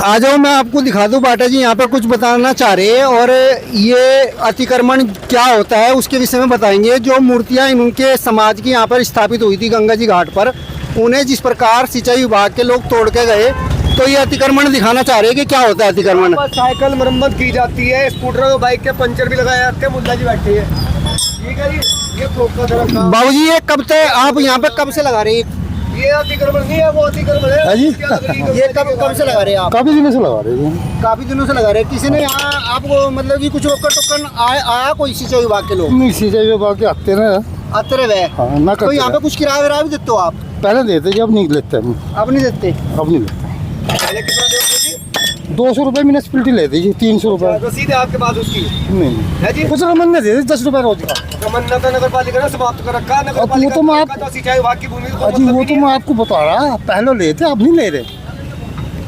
आ जाओ, मैं आपको दिखा दूं। बाटा जी यहाँ पर कुछ बताना चाह रहे हैं और ये अतिक्रमण क्या होता है उसके विषय में बताएंगे। जो मूर्तियाँ इनके समाज की यहाँ पर स्थापित हुई थी गंगा जी घाट पर, उन्हें जिस प्रकार सिंचाई विभाग के लोग तोड़ के गए, तो ये अतिक्रमण दिखाना चाह रहे हैं कि क्या होता है अतिक्रमण। साइकिल मरम्मत की जाती है, स्कूटर और बाइक के पंचर भी लगाए जाते हैं। मुद्दा जी बैठे हैं, ठीक है जी। ये बाबू जी, ये कब से आप यहाँ पे कब से लगा रहे हैं? ये अतिक्रमण नहीं है, वो अतिक्रमण है जी। ये कब से लगा रहे हैं आप? काफी दिनों से लगा रहे हैं। काफी दिनों से लगा रहे हैं। किसी ने यहाँ आपको मतलब कि कुछ रोकन टोकन आया कोई सिंचाई विभाग के लोग? नहीं, सिंचाई विभाग के आते रहे। हाँ, ना तो यहाँ पे कुछ किराया विराया भी देते हो आप? पहले देते जी, अब नहीं लेते हम। अब नहीं देते? अब नहीं लेते। पहले कितना देते जी? 200 रुपये म्यूनिसिपलिटी लेती जी, 300 रुपये तो सीधे आपके पास उसकी नहीं है जी। कुछ रमन ने देते 10 रुपये रोज का। तमन्ना तो नगर पालिका ने समाप्त कर रखा। नगर अब वो तो मैं पालिका तो सिंचाई विभाग की भूमि को जी, वो तो मैं आपको बता रहा, पहले लेते अब नहीं ले रहे।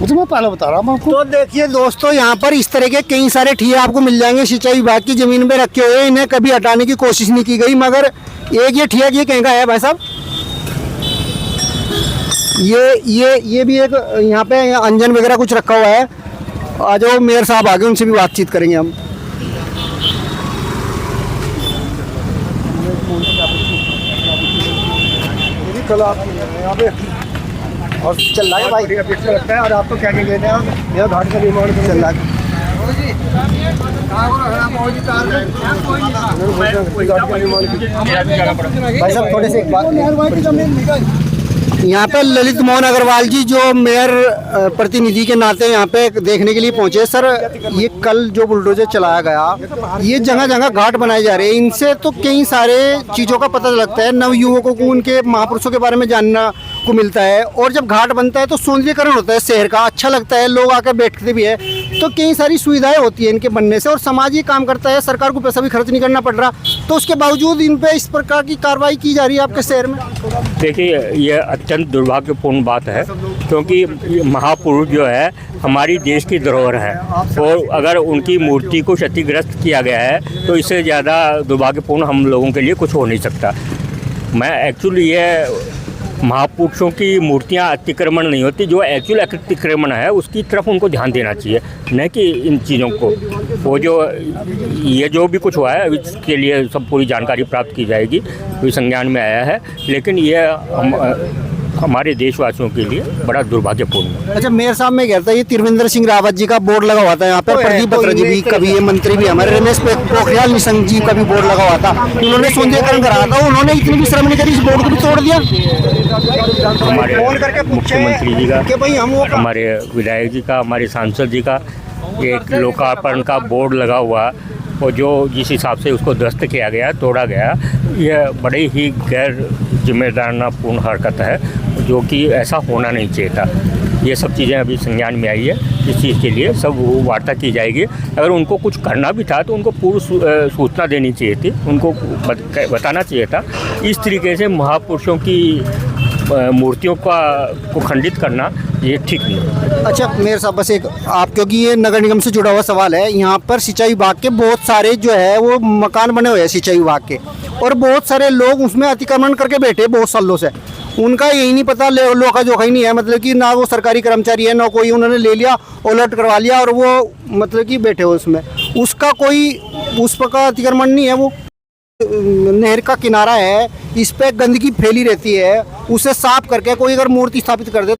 वो तो मैं पहले बता रहा हूँ आपको। तो देखिए दोस्तों, यहाँ पर इस तरह के कई सारे ठिये आपको मिल जाएंगे सिंचाई विभाग की जमीन पे रखे हुए। इन्हें कभी हटाने की कोशिश नहीं की गई, मगर एक ये ठिया ये कहीं का है भाई साहब? ये भी एक यहाँ पे अंजन वगैरह कुछ रखा हुआ है। आ जाओ, मेयर साहब आगे, उनसे भी बातचीत करेंगे हम। कल आप यहाँ पे और चल रहा है भाई, अपेक्षा लगता है। और आपको क्या क्या कहते हैं? यह घाट का निर्माण चल रहा है। भाई साहब थोड़े से एक बात, यहाँ पे ललित मोहन अग्रवाल जी जो मेयर प्रतिनिधि के नाते यहाँ पे देखने के लिए पहुँचे। सर, ये कल जो बुलडोजर चलाया गया, ये जगह जगह घाट बनाए जा रहे हैं, इनसे तो कई सारे चीज़ों का पता लगता है। नवयुवकों को उनके महापुरुषों के बारे में जानना को मिलता है। और जब घाट बनता है तो सौंदर्यीकरण होता है शहर का, अच्छा लगता है, लोग आकर बैठते भी है। तो कई सारी सुविधाएं होती है इनके बनने से, और समाज ये काम करता है, सरकार को पैसा भी खर्च नहीं करना पड़ रहा। तो उसके बावजूद इन पे इस प्रकार की कार्रवाई की जा रही है आपके शहर में। देखिए, ये अत्यंत दुर्भाग्यपूर्ण बात है, क्योंकि महापुरुष जो है हमारी देश की धरोहर है, और अगर उनकी मूर्ति को क्षतिग्रस्त किया गया है तो इससे ज़्यादा दुर्भाग्यपूर्ण हम लोगों के लिए कुछ हो नहीं सकता। मैं एक्चुअली ये महापुरुषों की मूर्तियां अतिक्रमण नहीं होती, जो एक्चुअल अतिक्रमण है उसकी तरफ उनको ध्यान देना चाहिए, न कि इन चीज़ों को। वो जो भी कुछ हुआ है इसके लिए सब पूरी जानकारी प्राप्त की जाएगी, कोई संज्ञान में आया है, लेकिन ये हमारे देशवासियों के लिए बड़ा दुर्भाग्यपूर्ण है। अच्छा, मेयर साहब में कहता है ये त्रिवेंद्र सिंह रावत जी का बोर्ड लगा हुआ था यहाँ पे, प्रदीप बत्रा जी भी कभी ये मंत्री भी हमारे, रमेश पोखरियाल निशंक जी का भी बोर्ड लगा हुआ था, उन्होंने सौंदर्यीकरण करा था, उन्होंने इतनी भी श्रम नहीं करी, इस बोर्ड को भी तोड़ दिया। हमारे मुख्यमंत्री जी का, हमारे विधायक जी का, हमारे सांसद जी का एक लोकार्पण का बोर्ड लगा हुआ, और जो जिस हिसाब से उसको ध्वस्त किया गया, तोड़ा गया, यह बड़ी ही गैर जिम्मेदारानापूर्ण हरकत है, जो कि ऐसा होना नहीं चाहिए था। ये सब चीज़ें अभी संज्ञान में आई है, इस चीज़ के लिए सब वार्ता की जाएगी। अगर उनको कुछ करना भी था तो उनको पूर्व सूचना देनी चाहिए थी, उनको बताना चाहिए था। इस तरीके से महापुरुषों की मूर्तियों को खंडित करना ये ठीक नहीं है। अच्छा मेयर साहब, बस एक आप, क्योंकि ये नगर निगम से जुड़ा हुआ सवाल है, यहाँ पर सिंचाई विभाग के बहुत सारे जो है वो मकान बने हुए हैं सिंचाई विभाग के, और बहुत सारे लोग उसमें अतिक्रमण करके बैठे बहुत सालों से। उनका यही नहीं पता, लोका जोखा ही नहीं है, मतलब कि ना वो सरकारी कर्मचारी है ना कोई, उन्होंने ले लिया, अलर्ट करवा लिया और वो मतलब कि बैठे हो उसमें, उसका कोई उस प्रकार अतिक्रमण नहीं है। वो नहर का किनारा है, इस पे गंदगी फैली रहती है, उसे साफ करके कोई अगर मूर्ति स्थापित कर दे,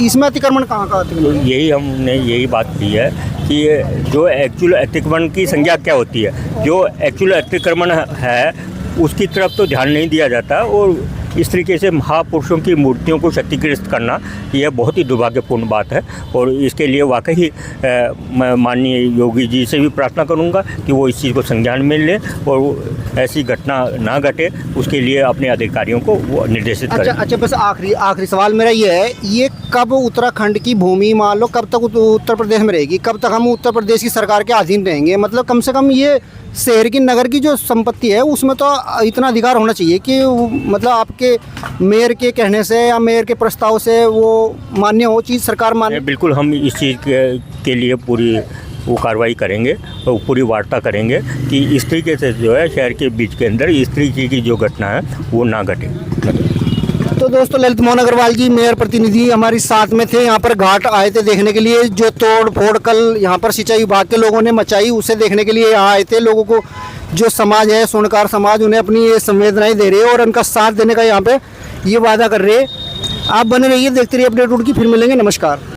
इसमें अतिक्रमण कहाँ का अतिक्रमण? यही हमने यही बात की है कि जो एक्चुअल अतिक्रमण की संज्ञा क्या होती है, जो एक्चुअल अतिक्रमण है उसकी तरफ तो ध्यान नहीं दिया जाता, और इस तरीके से महापुरुषों की मूर्तियों को क्षतिग्रस्त करना यह बहुत ही दुर्भाग्यपूर्ण बात है। और इसके लिए वाकई मैं माननीय योगी जी से भी प्रार्थना करूंगा कि वो इस चीज़ को संज्ञान में लें और ऐसी घटना ना घटे, उसके लिए अपने अधिकारियों को वो निर्देशित करें। अच्छा, बस आखिरी सवाल मेरा ये है, ये कब उत्तराखंड की भूमि मान लो कब तक उत्तर प्रदेश में रहेगी, कब तक हम उत्तर प्रदेश की सरकार के अधीन रहेंगे? मतलब कम से कम ये शहर की नगर की जो संपत्ति है उसमें तो इतना अधिकार होना चाहिए कि मतलब आपके मेयर के कहने से या मेयर के प्रस्ताव से वो मान्य हो चीज़, सरकार मान्य। बिल्कुल, हम इस चीज़ के लिए पूरी वो कार्रवाई करेंगे और पूरी वार्ता करेंगे कि इस तरीके से जो है शहर के बीच के अंदर इस तरीके की जो घटना है वो ना घटे। तो दोस्तों ललित मोहन अग्रवाल जी मेयर प्रतिनिधि हमारे साथ में थे, यहाँ पर घाट आए थे देखने के लिए। जो तोड़ फोड़ कल यहाँ पर सिंचाई विभाग के लोगों ने मचाई उसे देखने के लिए यहाँ आए थे। लोगों को जो समाज है स्वर्णकार समाज उन्हें अपनी ये संवेदनाएं दे रहे हैं और उनका साथ देने का यहाँ पे ये वादा कर रहे हैं। आप बने रहिए, देखते रहिए अपडेट उनकी, फिर मिलेंगे, नमस्कार।